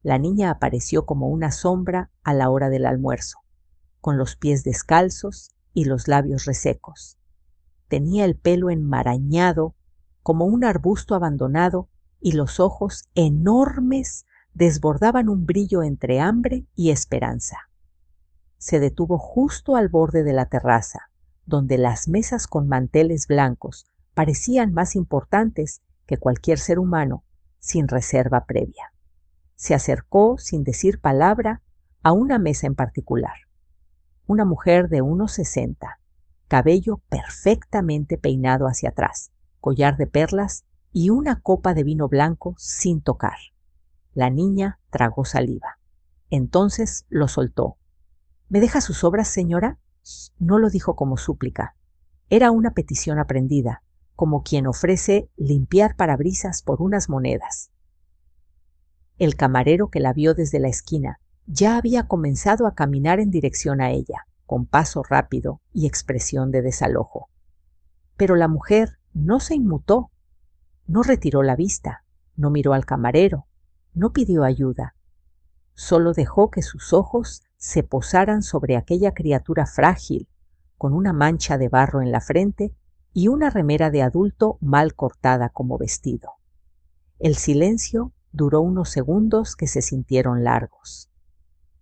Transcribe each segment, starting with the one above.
La niña apareció como una sombra a la hora del almuerzo, con los pies descalzos y los labios resecos. Tenía el pelo enmarañado como un arbusto abandonado y los ojos enormes desbordaban un brillo entre hambre y esperanza. Se detuvo justo al borde de la terraza, donde las mesas con manteles blancos parecían más importantes que cualquier ser humano sin reserva previa. Se acercó sin decir palabra a una mesa en particular. Una mujer de unos 60, cabello perfectamente peinado hacia atrás, collar de perlas y una copa de vino blanco sin tocar. La niña tragó saliva. Entonces lo soltó. ¿Me deja sus obras, señora? No lo dijo como súplica. Era una petición aprendida, como quien ofrece limpiar parabrisas por unas monedas. El camarero que la vio desde la esquina ya había comenzado a caminar en dirección a ella, con paso rápido y expresión de desalojo. Pero la mujer no se inmutó, no retiró la vista, no miró al camarero, no pidió ayuda. Solo dejó que sus ojos se posaran sobre aquella criatura frágil, con una mancha de barro en la frente y una remera de adulto mal cortada como vestido. El silencio duró unos segundos que se sintieron largos.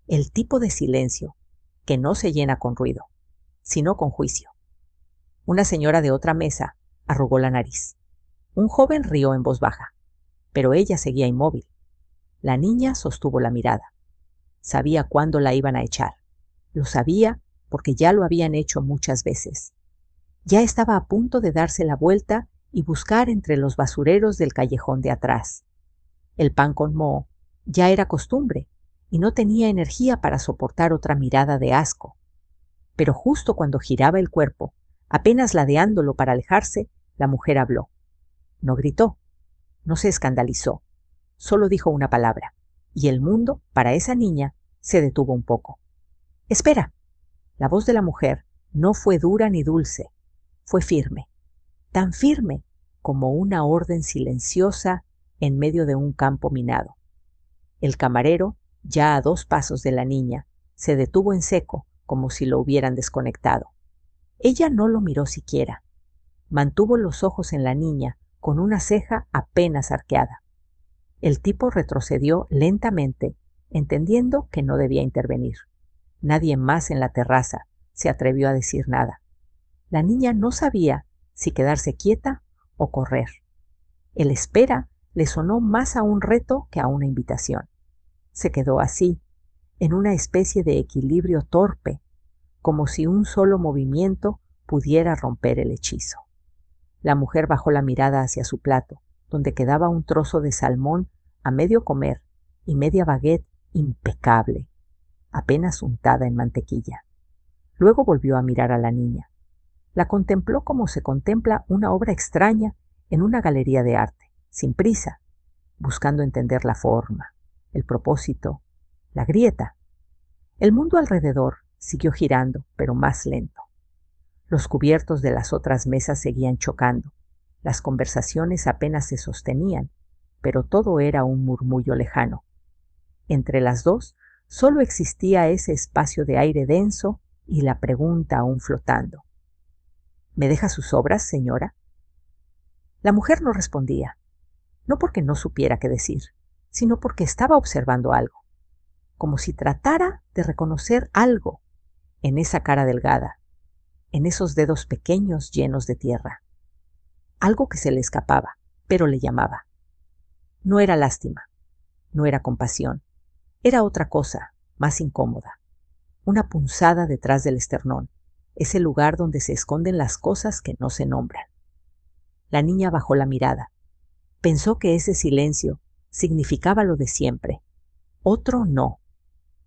El tipo de silencio que no se llena con ruido, sino con juicio. Una señora de otra mesa arrugó la nariz. Un joven rió en voz baja, pero ella seguía inmóvil. La niña sostuvo la mirada. Sabía cuándo la iban a echar. Lo sabía porque ya lo habían hecho muchas veces. Ya estaba a punto de darse la vuelta y buscar entre los basureros del callejón de atrás. El pan con moho ya era costumbre y no tenía energía para soportar otra mirada de asco. Pero justo cuando giraba el cuerpo, apenas ladeándolo para alejarse, la mujer habló. No gritó, no se escandalizó, solo dijo una palabra, y el mundo, para esa niña, se detuvo un poco. «Espera». La voz de la mujer no fue dura ni dulce, fue firme, tan firme como una orden silenciosa en medio de un campo minado. El camarero, ya a 2 pasos de la niña, se detuvo en seco, como si lo hubieran desconectado. Ella no lo miró siquiera. Mantuvo los ojos en la niña, con una ceja apenas arqueada. El tipo retrocedió lentamente, entendiendo que no debía intervenir. Nadie más en la terraza se atrevió a decir nada. La niña no sabía si quedarse quieta o correr. El espera le sonó más a un reto que a una invitación. Se quedó así, en una especie de equilibrio torpe, como si un solo movimiento pudiera romper el hechizo. La mujer bajó la mirada hacia su plato, donde quedaba un trozo de salmón a medio comer y media baguette impecable, apenas untada en mantequilla. Luego volvió a mirar a la niña. La contempló como se contempla una obra extraña en una galería de arte, sin prisa, buscando entender la forma, el propósito, la grieta. El mundo alrededor siguió girando, pero más lento. Los cubiertos de las otras mesas seguían chocando. Las conversaciones apenas se sostenían, pero todo era un murmullo lejano. Entre las dos solo existía ese espacio de aire denso y la pregunta aún flotando. ¿Me deja sus obras, señora? La mujer no respondía, no porque no supiera qué decir, sino porque estaba observando algo, como si tratara de reconocer algo en esa cara delgada, en esos dedos pequeños llenos de tierra. Algo que se le escapaba, pero le llamaba. No era lástima, no era compasión, era otra cosa, más incómoda. Una punzada detrás del esternón, ese lugar donde se esconden las cosas que no se nombran. La niña bajó la mirada. Pensó que ese silencio significaba lo de siempre. Otro no,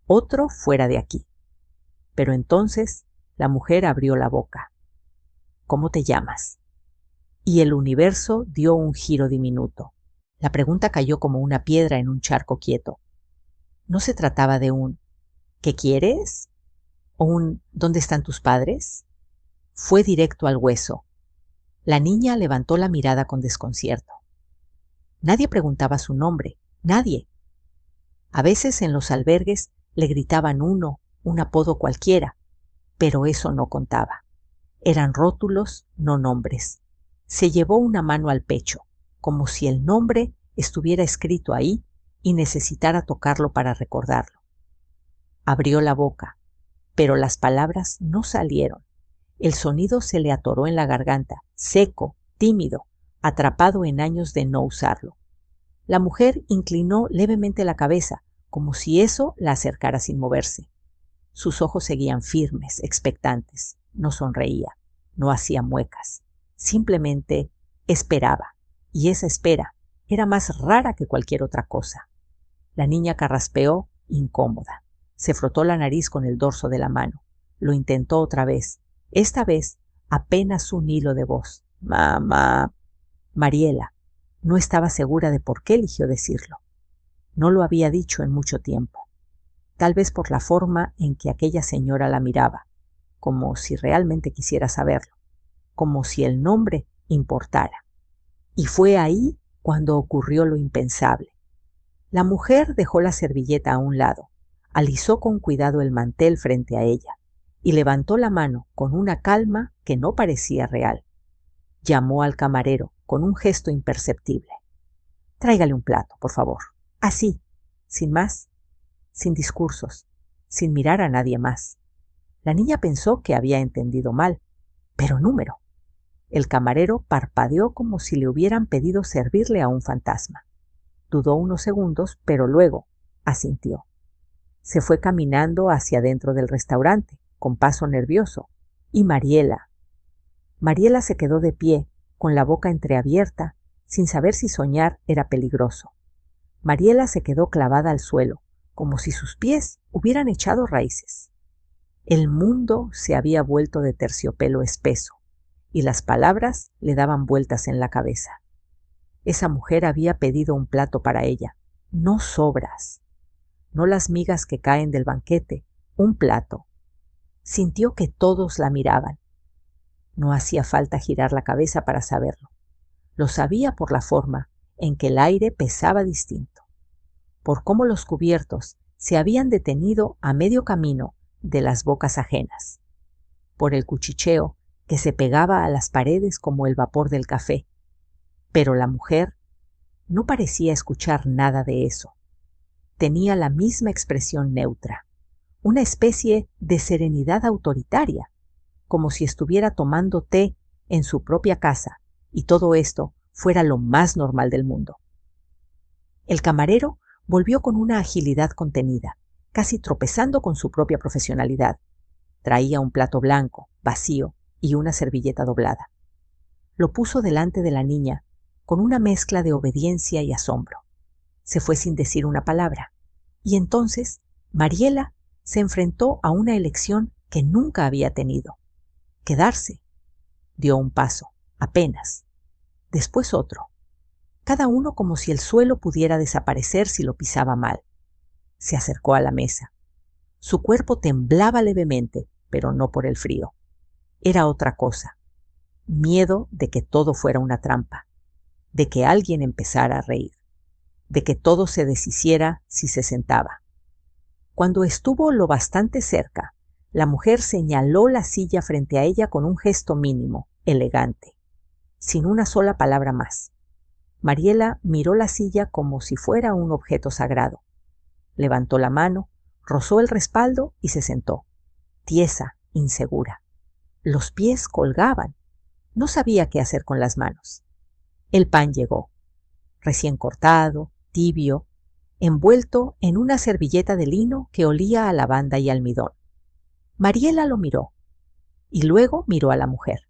otro fuera de aquí. Pero entonces la mujer abrió la boca. ¿Cómo te llamas? Y el universo dio un giro diminuto. La pregunta cayó como una piedra en un charco quieto. No se trataba de un ¿qué quieres? O un ¿dónde están tus padres? Fue directo al hueso. La niña levantó la mirada con desconcierto. Nadie preguntaba su nombre, nadie. A veces en los albergues le gritaban un apodo cualquiera, pero eso no contaba. Eran rótulos, no nombres. Se llevó una mano al pecho, como si el nombre estuviera escrito ahí y necesitara tocarlo para recordarlo. Abrió la boca, pero las palabras no salieron. El sonido se le atoró en la garganta, seco, tímido, atrapado en años de no usarlo. La mujer inclinó levemente la cabeza, como si eso la acercara sin moverse. Sus ojos seguían firmes, expectantes. No sonreía, no hacía muecas. Simplemente esperaba, y esa espera era más rara que cualquier otra cosa. La niña carraspeó, incómoda. Se frotó la nariz con el dorso de la mano. Lo intentó otra vez. Esta vez apenas un hilo de voz. Mamá. Mariela. No estaba segura de por qué eligió decirlo. No lo había dicho en mucho tiempo. Tal vez por la forma en que aquella señora la miraba, como si realmente quisiera saberlo, como si el nombre importara. Y fue ahí cuando ocurrió lo impensable. La mujer dejó la servilleta a un lado, alisó con cuidado el mantel frente a ella y levantó la mano con una calma que no parecía real. Llamó al camarero con un gesto imperceptible. Tráigale un plato, por favor. Así, sin más, sin discursos, sin mirar a nadie más. La niña pensó que había entendido mal, pero número. El camarero parpadeó como si le hubieran pedido servirle a un fantasma. Dudó unos segundos, pero luego asintió. Se fue caminando hacia dentro del restaurante, con paso nervioso, y Mariela se quedó de pie, con la boca entreabierta, sin saber si soñar era peligroso. Mariela se quedó clavada al suelo, como si sus pies hubieran echado raíces. El mundo se había vuelto de terciopelo espeso, y las palabras le daban vueltas en la cabeza. Esa mujer había pedido un plato para ella, no sobras, no las migas que caen del banquete, un plato. Sintió que todos la miraban. No hacía falta girar la cabeza para saberlo. Lo sabía por la forma en que el aire pesaba distinto, por cómo los cubiertos se habían detenido a medio camino de las bocas ajenas, por el cuchicheo que se pegaba a las paredes como el vapor del café. Pero la mujer no parecía escuchar nada de eso. Tenía la misma expresión neutra, una especie de serenidad autoritaria, como si estuviera tomando té en su propia casa y todo esto fuera lo más normal del mundo. El camarero volvió con una agilidad contenida, casi tropezando con su propia profesionalidad. Traía un plato blanco, vacío, y una servilleta doblada. Lo puso delante de la niña, con una mezcla de obediencia y asombro. Se fue sin decir una palabra, y entonces Mariela se enfrentó a una elección que nunca había tenido. Quedarse. Dio un paso, apenas. Después otro. Cada uno como si el suelo pudiera desaparecer si lo pisaba mal. Se acercó a la mesa. Su cuerpo temblaba levemente, pero no por el frío. Era otra cosa. Miedo de que todo fuera una trampa, de que alguien empezara a reír, de que todo se deshiciera si se sentaba. Cuando estuvo lo bastante cerca, la mujer señaló la silla frente a ella con un gesto mínimo, elegante, sin una sola palabra más. Mariela miró la silla como si fuera un objeto sagrado. Levantó la mano, rozó el respaldo y se sentó, tiesa, insegura. Los pies colgaban. No sabía qué hacer con las manos. El pan llegó, recién cortado, tibio, envuelto en una servilleta de lino que olía a lavanda y almidón. Mariela lo miró, y luego miró a la mujer.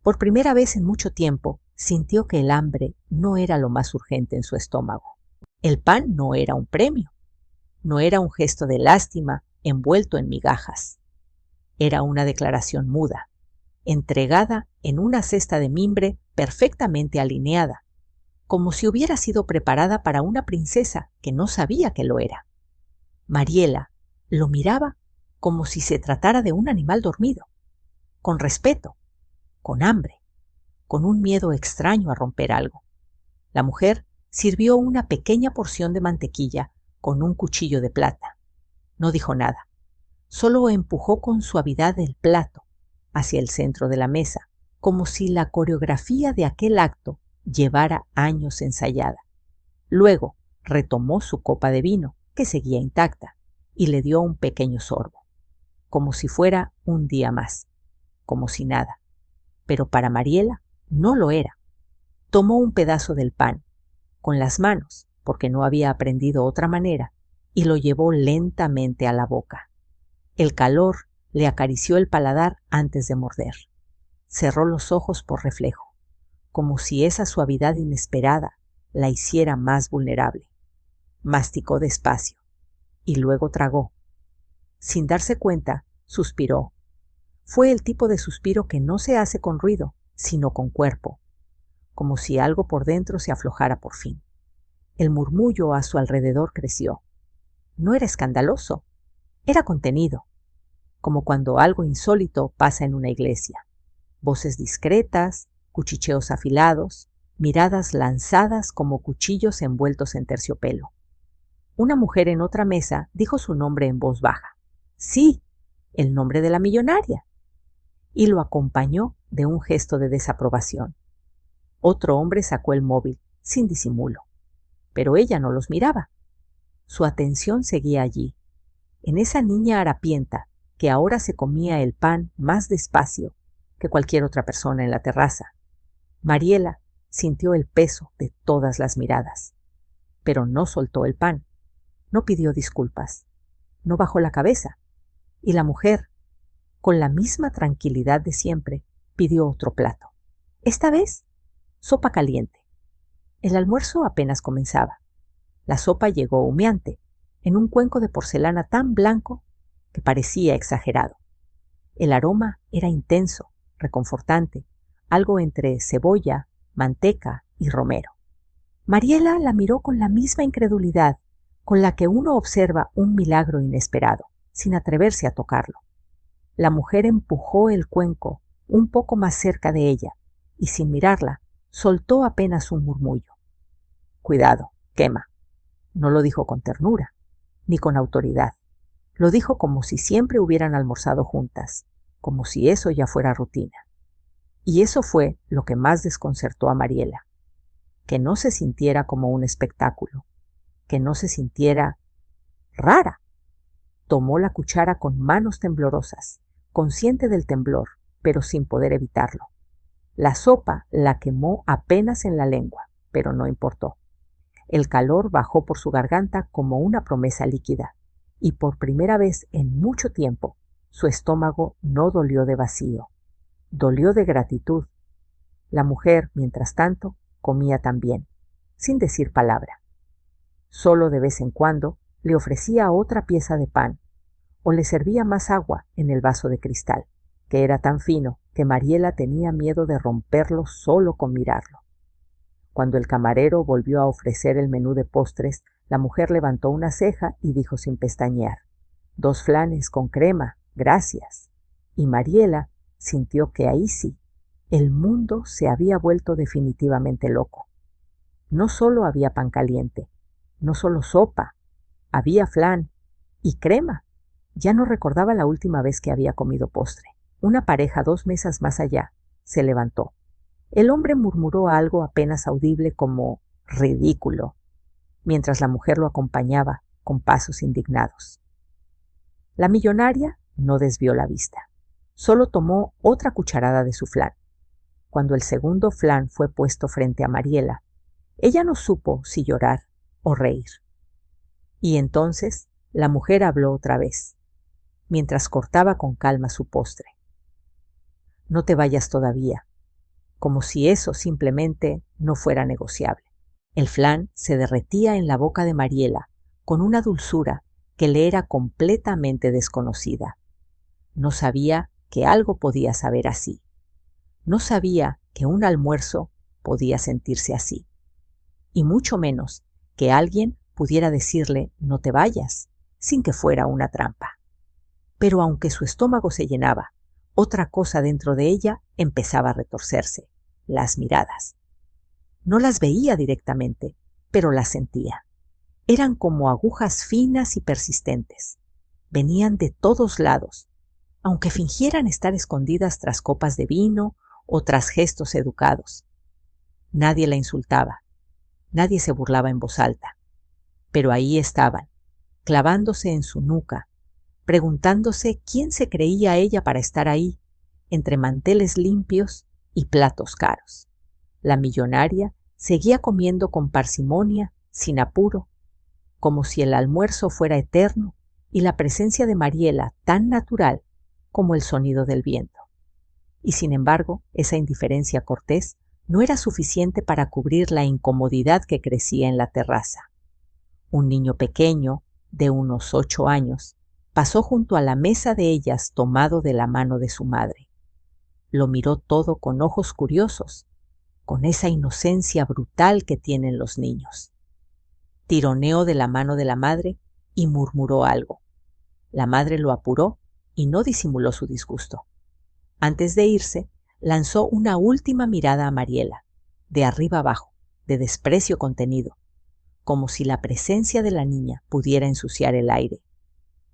Por primera vez en mucho tiempo, sintió que el hambre no era lo más urgente en su estómago. El pan no era un premio, no era un gesto de lástima envuelto en migajas. Era una declaración muda, entregada en una cesta de mimbre perfectamente alineada, como si hubiera sido preparada para una princesa que no sabía que lo era. Mariela lo miraba como si se tratara de un animal dormido, con respeto, con hambre, con un miedo extraño a romper algo. La mujer sirvió una pequeña porción de mantequilla con un cuchillo de plata. No dijo nada, solo empujó con suavidad el plato hacia el centro de la mesa, como si la coreografía de aquel acto llevara años ensayada. Luego retomó su copa de vino, que seguía intacta, y le dio un pequeño sorbo, como si fuera un día más, como si nada. Pero para Mariela no lo era. Tomó un pedazo del pan, con las manos, porque no había aprendido otra manera, y lo llevó lentamente a la boca. El calor le acarició el paladar antes de morder. Cerró los ojos por reflejo, como si esa suavidad inesperada la hiciera más vulnerable. Masticó despacio y luego tragó. Sin darse cuenta, suspiró. Fue el tipo de suspiro que no se hace con ruido, sino con cuerpo, como si algo por dentro se aflojara por fin. El murmullo a su alrededor creció. No era escandaloso, era contenido, como cuando algo insólito pasa en una iglesia. Voces discretas, cuchicheos afilados, miradas lanzadas como cuchillos envueltos en terciopelo. Una mujer en otra mesa dijo su nombre en voz baja. Sí, el nombre de la millonaria. Y lo acompañó de un gesto de desaprobación. Otro hombre sacó el móvil, sin disimulo. Pero ella no los miraba. Su atención seguía allí, en esa niña harapienta que ahora se comía el pan más despacio que cualquier otra persona en la terraza. Mariela sintió el peso de todas las miradas, pero no soltó el pan, no pidió disculpas, no bajó la cabeza, y la mujer, con la misma tranquilidad de siempre, pidió otro plato. Esta vez, sopa caliente. El almuerzo apenas comenzaba. La sopa llegó humeante, en un cuenco de porcelana tan blanco que parecía exagerado. El aroma era intenso, reconfortante, algo entre cebolla, manteca y romero. Mariela la miró con la misma incredulidad con la que uno observa un milagro inesperado, sin atreverse a tocarlo. La mujer empujó el cuenco un poco más cerca de ella y, sin mirarla, soltó apenas un murmullo. Cuidado, quema. No lo dijo con ternura, ni con autoridad. Lo dijo como si siempre hubieran almorzado juntas, como si eso ya fuera rutina. Y eso fue lo que más desconcertó a Mariela, que no se sintiera como un espectáculo, que no se sintiera rara. Tomó la cuchara con manos temblorosas, consciente del temblor, pero sin poder evitarlo. La sopa la quemó apenas en la lengua, pero no importó. El calor bajó por su garganta como una promesa líquida, y por primera vez en mucho tiempo su estómago no dolió de vacío, dolió de gratitud. La mujer, mientras tanto, comía también, sin decir palabra. Solo de vez en cuando le ofrecía otra pieza de pan, o le servía más agua en el vaso de cristal, que era tan fino que Mariela tenía miedo de romperlo solo con mirarlo. Cuando el camarero volvió a ofrecer el menú de postres, la mujer levantó una ceja y dijo sin pestañear: 2 flanes con crema, gracias. Y Mariela sintió que ahí sí, el mundo se había vuelto definitivamente loco. No solo había pan caliente, no solo sopa, había flan y crema. Ya no recordaba la última vez que había comido postre. Una pareja 2 mesas más allá se levantó. El hombre murmuró algo apenas audible como ridículo, mientras la mujer lo acompañaba con pasos indignados. La millonaria no desvió la vista. Solo tomó otra cucharada de su flan. Cuando el segundo flan fue puesto frente a Mariela, ella no supo si llorar o reír. Y entonces la mujer habló otra vez, mientras cortaba con calma su postre. No te vayas todavía, como si eso simplemente no fuera negociable. El flan se derretía en la boca de Mariela con una dulzura que le era completamente desconocida. No sabía que algo podía saber así. No sabía que un almuerzo podía sentirse así. Y mucho menos que alguien pudiera decirle no te vayas, sin que fuera una trampa. Pero aunque su estómago se llenaba, otra cosa dentro de ella empezaba a retorcerse: las miradas. No las veía directamente, pero las sentía. Eran como agujas finas y persistentes. Venían de todos lados, aunque fingieran estar escondidas tras copas de vino o tras gestos educados. Nadie la insultaba, nadie se burlaba en voz alta, pero ahí estaban, clavándose en su nuca, preguntándose quién se creía ella para estar ahí, entre manteles limpios y platos caros. La millonaria seguía comiendo con parsimonia, sin apuro, como si el almuerzo fuera eterno y la presencia de Mariela tan natural como el sonido del viento. Y sin embargo, esa indiferencia cortés no era suficiente para cubrir la incomodidad que crecía en la terraza. Un niño pequeño, de unos 8 años, pasó junto a la mesa de ellas tomado de la mano de su madre. Lo miró todo con ojos curiosos, con esa inocencia brutal que tienen los niños. Tironeó de la mano de la madre y murmuró algo. La madre lo apuró y no disimuló su disgusto. Antes de irse, lanzó una última mirada a Mariela, de arriba abajo, de desprecio contenido, como si la presencia de la niña pudiera ensuciar el aire.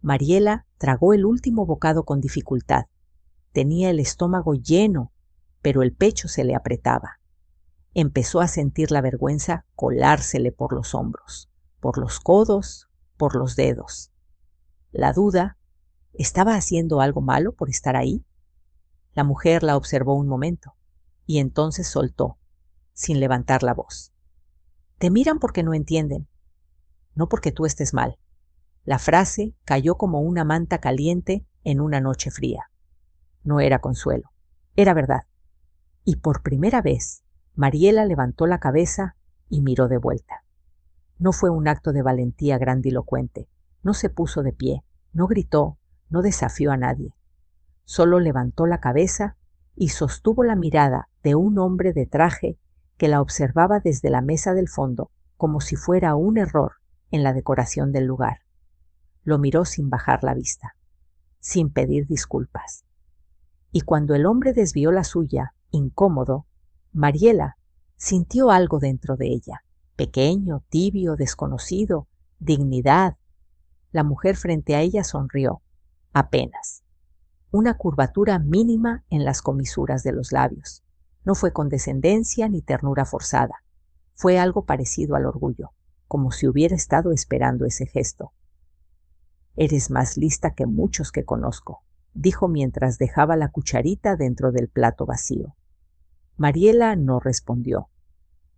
Mariela tragó el último bocado con dificultad. Tenía el estómago lleno, pero el pecho se le apretaba. Empezó a sentir la vergüenza colársele por los hombros, por los codos, por los dedos. La duda, ¿estaba haciendo algo malo por estar ahí? La mujer la observó un momento y entonces soltó, sin levantar la voz. Te miran porque no entienden, no porque tú estés mal. La frase cayó como una manta caliente en una noche fría. No era consuelo, era verdad. Y por primera vez, Mariela levantó la cabeza y miró de vuelta. No fue un acto de valentía grandilocuente, no se puso de pie, no gritó, no desafió a nadie. Solo levantó la cabeza y sostuvo la mirada de un hombre de traje que la observaba desde la mesa del fondo como si fuera un error en la decoración del lugar. Lo miró sin bajar la vista, sin pedir disculpas. Y cuando el hombre desvió la suya, incómodo, Mariela sintió algo dentro de ella, pequeño, tibio, desconocido, dignidad. La mujer frente a ella sonrió, apenas. Una curvatura mínima en las comisuras de los labios. No fue condescendencia ni ternura forzada. Fue algo parecido al orgullo, como si hubiera estado esperando ese gesto. Eres más lista que muchos que conozco, dijo mientras dejaba la cucharita dentro del plato vacío. Mariela no respondió.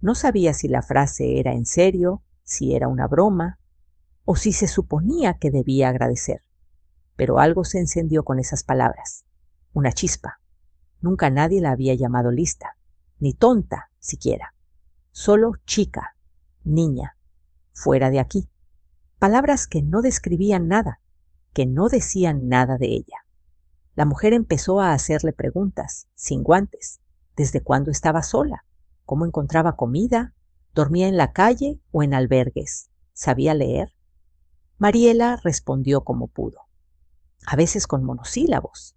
No sabía si la frase era en serio, si era una broma, o si se suponía que debía agradecer. Pero algo se encendió con esas palabras. Una chispa. Nunca nadie la había llamado lista, ni tonta siquiera. Solo chica, niña, fuera de aquí. Palabras que no describían nada, que no decían nada de ella. La mujer empezó a hacerle preguntas, sin guantes. ¿Desde cuándo estaba sola? ¿Cómo encontraba comida? ¿Dormía en la calle o en albergues? ¿Sabía leer? Mariela respondió como pudo. A veces con monosílabos,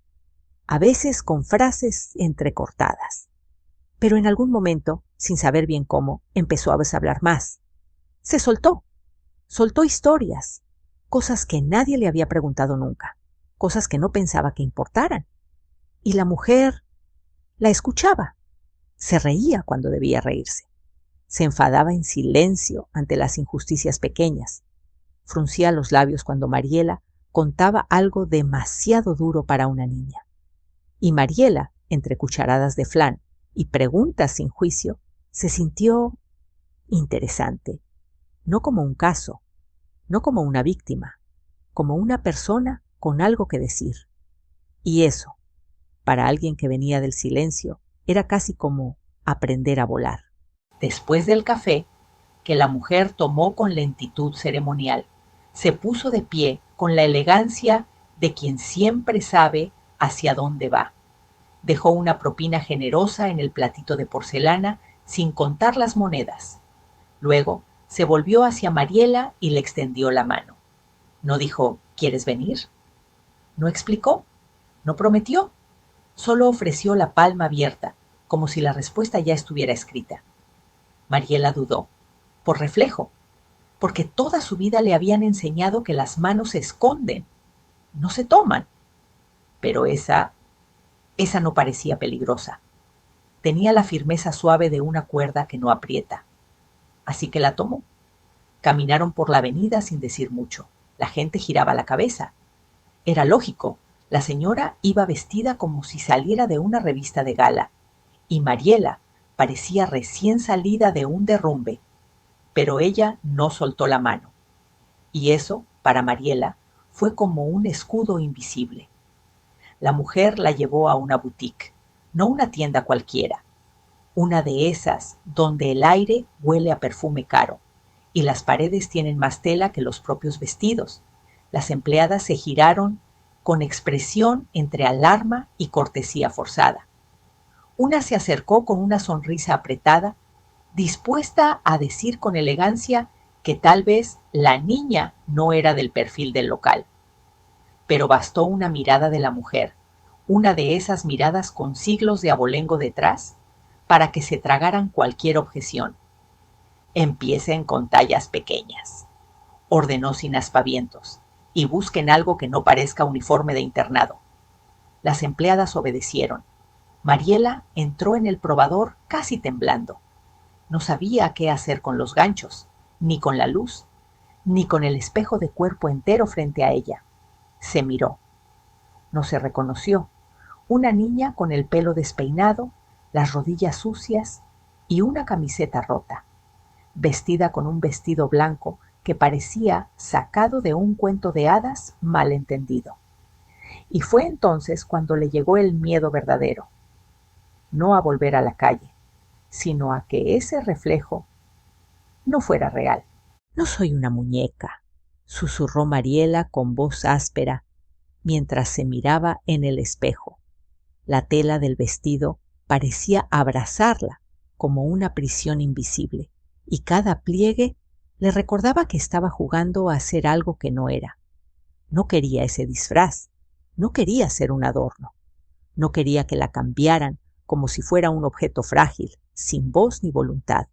a veces con frases entrecortadas. Pero en algún momento, sin saber bien cómo, empezó a hablar más. Se soltó historias, cosas que nadie le había preguntado nunca, cosas que no pensaba que importaran. Y la mujer la escuchaba. Se reía cuando debía reírse. Se enfadaba en silencio ante las injusticias pequeñas. Fruncía los labios cuando Mariela contaba algo demasiado duro para una niña. Y Mariela, entre cucharadas de flan y preguntas sin juicio, se sintió interesante, no como un caso, no como una víctima, como una persona con algo que decir. Y eso, para alguien que venía del silencio, era casi como aprender a volar. Después del café, que la mujer tomó con lentitud ceremonial, se puso de pie con la elegancia de quien siempre sabe hacia dónde va. Dejó una propina generosa en el platito de porcelana sin contar las monedas. Luego se volvió hacia Mariela y le extendió la mano. No dijo, ¿quieres venir? No explicó, no prometió. Solo ofreció la palma abierta, como si la respuesta ya estuviera escrita. Mariela dudó, por reflejo. porque toda su vida le habían enseñado que las manos se esconden, no se toman. Pero esa no parecía peligrosa. Tenía la firmeza suave de una cuerda que no aprieta. Así que la tomó. Caminaron por la avenida sin decir mucho. La gente giraba la cabeza. Era lógico. La señora iba vestida como si saliera de una revista de gala. Y Mariela parecía recién salida de un derrumbe. Pero ella no soltó la mano. Y eso, para Mariela, fue como un escudo invisible. La mujer la llevó a una boutique, no una tienda cualquiera, una de esas donde el aire huele a perfume caro y las paredes tienen más tela que los propios vestidos. Las empleadas se giraron con expresión entre alarma y cortesía forzada. Una se acercó con una sonrisa apretada, dispuesta a decir con elegancia que tal vez la niña no era del perfil del local. Pero bastó una mirada de la mujer, una de esas miradas con siglos de abolengo detrás, para que se tragaran cualquier objeción. Empiecen con tallas pequeñas, ordenó sin aspavientos, y busquen algo que no parezca uniforme de internado. Las empleadas obedecieron. Mariela entró en el probador casi temblando. No sabía qué hacer con los ganchos, ni con la luz, ni con el espejo de cuerpo entero frente a ella. Se miró. No se reconoció. Una niña con el pelo despeinado, las rodillas sucias y una camiseta rota, vestida con un vestido blanco que parecía sacado de un cuento de hadas mal entendido. Y fue entonces cuando le llegó el miedo verdadero, no a volver a la calle, sino a que ese reflejo no fuera real. No soy una muñeca, susurró Mariela con voz áspera mientras se miraba en el espejo. La tela del vestido parecía abrazarla como una prisión invisible, y cada pliegue le recordaba que estaba jugando a ser algo que no era. No quería ese disfraz, no quería ser un adorno, no quería que la cambiaran como si fuera un objeto frágil, sin voz ni voluntad.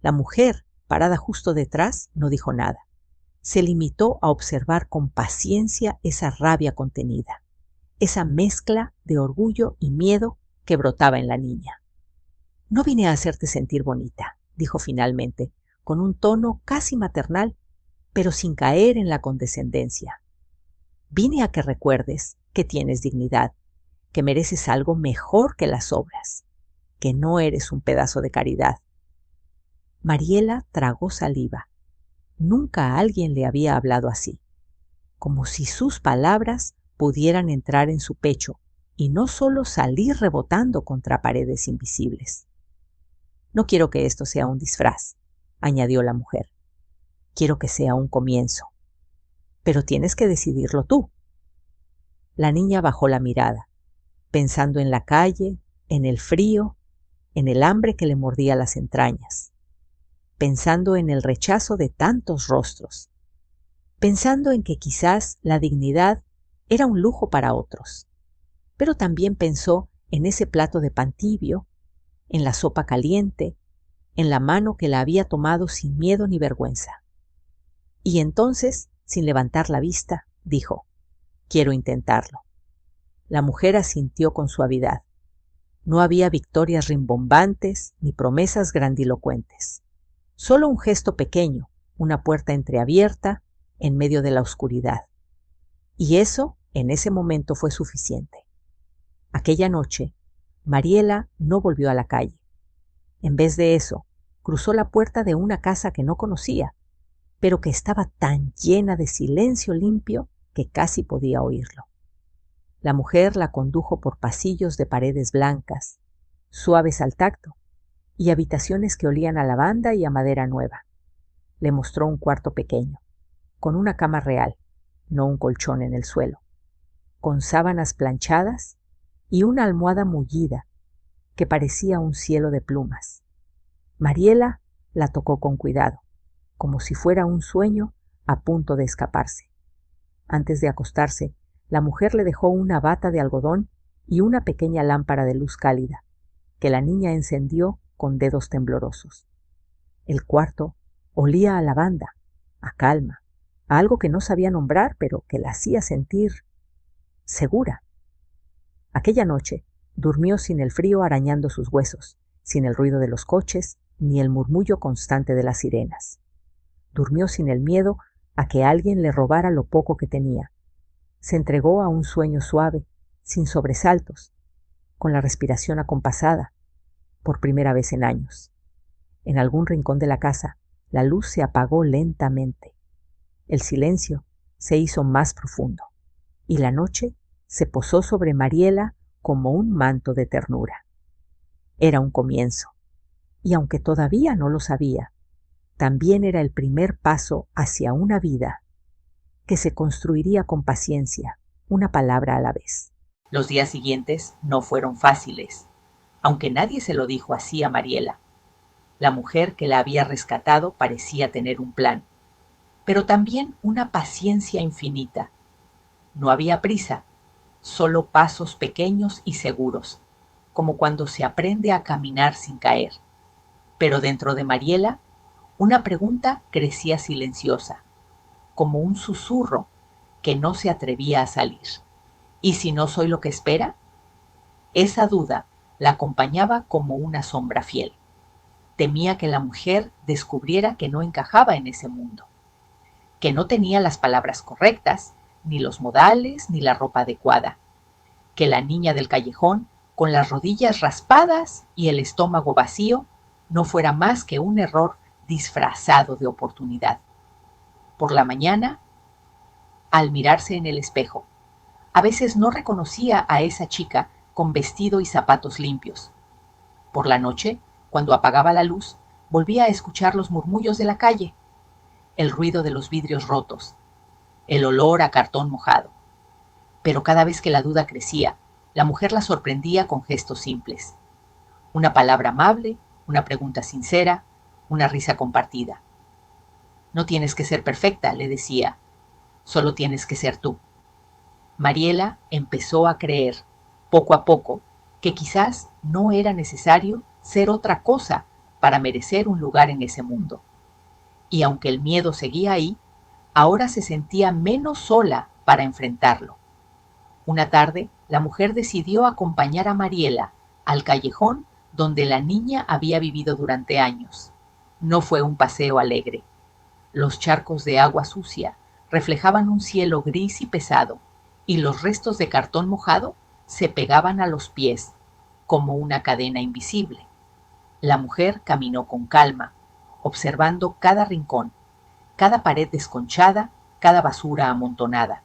La mujer, parada justo detrás, no dijo nada. Se limitó a observar con paciencia esa rabia contenida, esa mezcla de orgullo y miedo que brotaba en la niña. No vine a hacerte sentir bonita, dijo finalmente, con un tono casi maternal, pero sin caer en la condescendencia. Vine a que recuerdes que tienes dignidad, que mereces algo mejor que las obras, que no eres un pedazo de caridad. Mariela tragó saliva. Nunca a alguien le había hablado así, como si sus palabras pudieran entrar en su pecho y no solo salir rebotando contra paredes invisibles. No quiero que esto sea un disfraz, añadió la mujer. Quiero que sea un comienzo. Pero tienes que decidirlo tú. La niña bajó la mirada, pensando en la calle, en el frío, en el hambre que le mordía las entrañas, pensando en el rechazo de tantos rostros, pensando en que quizás la dignidad era un lujo para otros, pero también pensó en ese plato de pan tibio, en la sopa caliente, en la mano que la había tomado sin miedo ni vergüenza. Y entonces, sin levantar la vista, dijo: «Quiero intentarlo». La mujer asintió con suavidad. No había victorias rimbombantes ni promesas grandilocuentes. Solo un gesto pequeño, una puerta entreabierta en medio de la oscuridad. Y eso, en ese momento, fue suficiente. Aquella noche, Mariela no volvió a la calle. En vez de eso, cruzó la puerta de una casa que no conocía, pero que estaba tan llena de silencio limpio que casi podía oírlo. La mujer la condujo por pasillos de paredes blancas, suaves al tacto, y habitaciones que olían a lavanda y a madera nueva. Le mostró un cuarto pequeño, con una cama real, no un colchón en el suelo, con sábanas planchadas y una almohada mullida que parecía un cielo de plumas. Mariela la tocó con cuidado, como si fuera un sueño a punto de escaparse. Antes de acostarse, la mujer le dejó una bata de algodón y una pequeña lámpara de luz cálida, que la niña encendió con dedos temblorosos. El cuarto olía a lavanda, a calma, a algo que no sabía nombrar, pero que la hacía sentir segura. Aquella noche durmió sin el frío arañando sus huesos, sin el ruido de los coches, ni el murmullo constante de las sirenas. Durmió sin el miedo a que alguien le robara lo poco que tenía. Se entregó a un sueño suave, sin sobresaltos, con la respiración acompasada, por primera vez en años. En algún rincón de la casa, la luz se apagó lentamente. El silencio se hizo más profundo, y la noche se posó sobre Mariela como un manto de ternura. Era un comienzo, y aunque todavía no lo sabía, también era el primer paso hacia una vida que se construiría con paciencia, una palabra a la vez. Los días siguientes no fueron fáciles, aunque nadie se lo dijo así a Mariela. La mujer que la había rescatado parecía tener un plan, pero también una paciencia infinita. No había prisa, solo pasos pequeños y seguros, como cuando se aprende a caminar sin caer. Pero dentro de Mariela, una pregunta crecía silenciosa, como un susurro que no se atrevía a salir. ¿Y si no soy lo que espera? Esa duda la acompañaba como una sombra fiel. Temía que la mujer descubriera que no encajaba en ese mundo, que no tenía las palabras correctas, ni los modales, ni la ropa adecuada, que la niña del callejón, con las rodillas raspadas y el estómago vacío, no fuera más que un error disfrazado de oportunidad. Por la mañana, al mirarse en el espejo, a veces no reconocía a esa chica con vestido y zapatos limpios. Por la noche, cuando apagaba la luz, volvía a escuchar los murmullos de la calle, el ruido de los vidrios rotos, el olor a cartón mojado. Pero cada vez que la duda crecía, la mujer la sorprendía con gestos simples. Una palabra amable, una pregunta sincera, una risa compartida. No tienes que ser perfecta, le decía, solo tienes que ser tú. Mariela empezó a creer, poco a poco, que quizás no era necesario ser otra cosa para merecer un lugar en ese mundo. Y aunque el miedo seguía ahí, ahora se sentía menos sola para enfrentarlo. Una tarde, la mujer decidió acompañar a Mariela al callejón donde la niña había vivido durante años. No fue un paseo alegre. Los charcos de agua sucia reflejaban un cielo gris y pesado, y los restos de cartón mojado se pegaban a los pies como una cadena invisible. La mujer caminó con calma, observando cada rincón, cada pared desconchada, cada basura amontonada.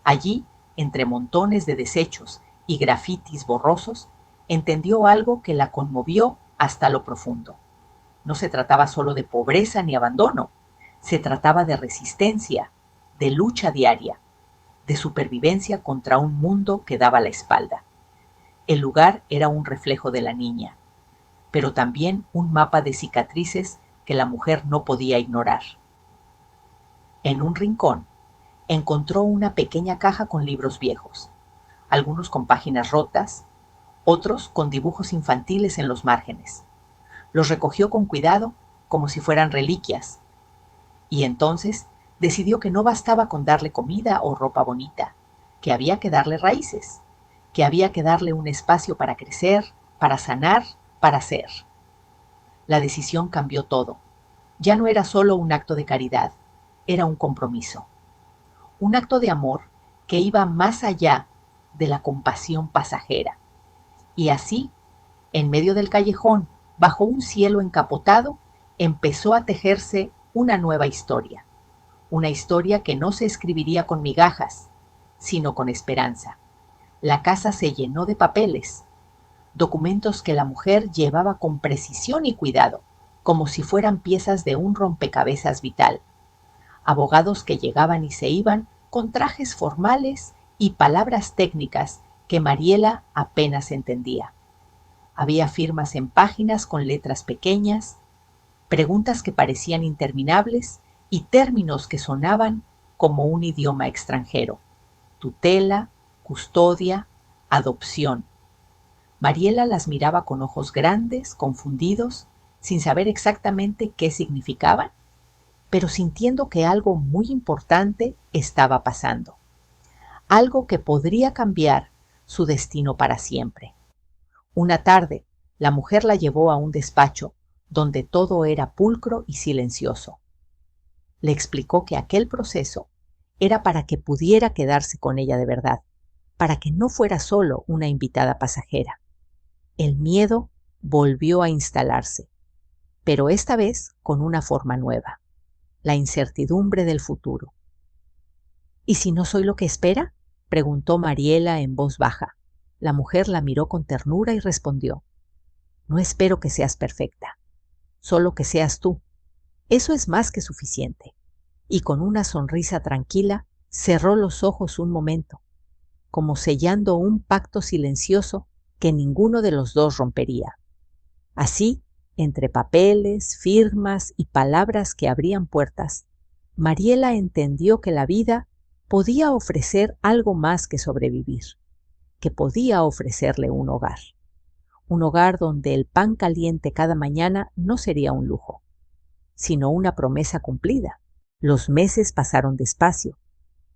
Allí, entre montones de desechos y grafitis borrosos, entendió algo que la conmovió hasta lo profundo. No se trataba solo de pobreza ni abandono, se trataba de resistencia, de lucha diaria, de supervivencia contra un mundo que daba la espalda. El lugar era un reflejo de la niña, pero también un mapa de cicatrices que la mujer no podía ignorar. En un rincón, encontró una pequeña caja con libros viejos, algunos con páginas rotas, otros con dibujos infantiles en los márgenes. Los recogió con cuidado, como si fueran reliquias, y entonces decidió que no bastaba con darle comida o ropa bonita, que había que darle raíces, que había que darle un espacio para crecer, para sanar, para ser. La decisión cambió todo. Ya no era solo un acto de caridad, era un compromiso. Un acto de amor que iba más allá de la compasión pasajera. Y así, en medio del callejón, bajo un cielo encapotado, empezó a tejerse una nueva historia. Una historia que no se escribiría con migajas, sino con esperanza. La casa se llenó de papeles, documentos que la mujer llevaba con precisión y cuidado, como si fueran piezas de un rompecabezas vital. Abogados que llegaban y se iban con trajes formales y palabras técnicas que Mariela apenas entendía. Había firmas en páginas con letras pequeñas, preguntas que parecían interminables y términos que sonaban como un idioma extranjero: tutela, custodia, adopción. Mariela las miraba con ojos grandes, confundidos, sin saber exactamente qué significaban pero sintiendo que algo muy importante estaba pasando, algo que podría cambiar su destino para siempre. Una tarde, la mujer la llevó a un despacho donde todo era pulcro y silencioso. Le explicó que aquel proceso era para que pudiera quedarse con ella de verdad, para que no fuera solo una invitada pasajera. El miedo volvió a instalarse, pero esta vez con una forma nueva, la incertidumbre del futuro. ¿Y si no soy lo que espera?, preguntó Mariela en voz baja. La mujer la miró con ternura y respondió: no espero que seas perfecta, solo que seas tú. Eso es más que suficiente. Y con una sonrisa tranquila, cerró los ojos un momento, como sellando un pacto silencioso que ninguno de los dos rompería. Así, entre papeles, firmas y palabras que abrían puertas, Mariela entendió que la vida podía ofrecer algo más que sobrevivir, que podía ofrecerle un hogar donde el pan caliente cada mañana no sería un lujo, sino una promesa cumplida. Los meses pasaron despacio,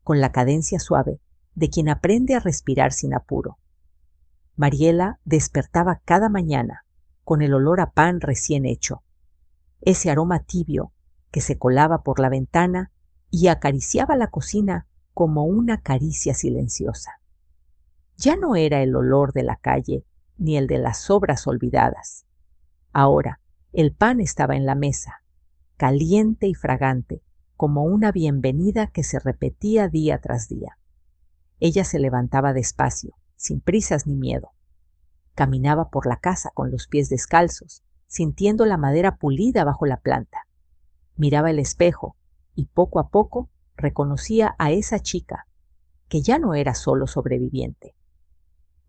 con la cadencia suave de quien aprende a respirar sin apuro. Mariela despertaba cada mañana con el olor a pan recién hecho, ese aroma tibio que se colaba por la ventana y acariciaba la cocina como una caricia silenciosa. Ya no era el olor de la calle ni el de las sobras olvidadas. Ahora el pan estaba en la mesa, caliente y fragante, como una bienvenida que se repetía día tras día. Ella se levantaba despacio, sin prisas ni miedo. Caminaba por la casa con los pies descalzos, sintiendo la madera pulida bajo la planta. Miraba el espejo y poco a poco reconocía a esa chica, que ya no era solo sobreviviente.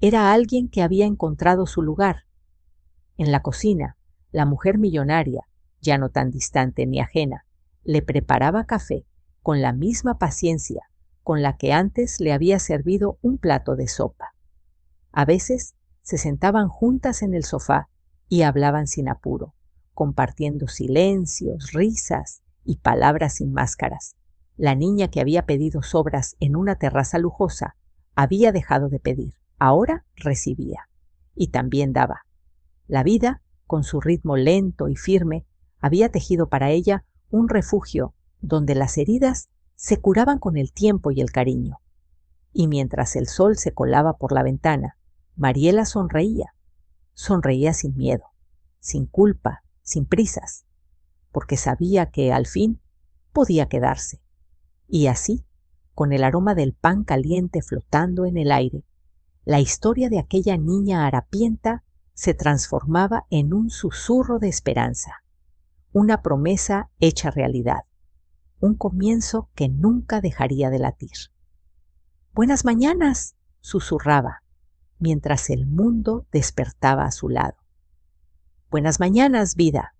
Era alguien que había encontrado su lugar. En la cocina, la mujer millonaria, ya no tan distante ni ajena, le preparaba café con la misma paciencia con la que antes le había servido un plato de sopa. A veces se sentaban juntas en el sofá y hablaban sin apuro, compartiendo silencios, risas y palabras sin máscaras. La niña que había pedido sobras en una terraza lujosa había dejado de pedir, ahora recibía y también daba. La vida, con su ritmo lento y firme, había tejido para ella un refugio donde las heridas se curaban con el tiempo y el cariño. Y mientras el sol se colaba por la ventana, Mariela sonreía sin miedo, sin culpa, sin prisas, porque sabía que al fin podía quedarse. Y así, con el aroma del pan caliente flotando en el aire, la historia de aquella niña harapienta se transformaba en un susurro de esperanza, una promesa hecha realidad, un comienzo que nunca dejaría de latir. «Buenas mañanas», susurraba, mientras el mundo despertaba a su lado. «Buenas mañanas, vida»,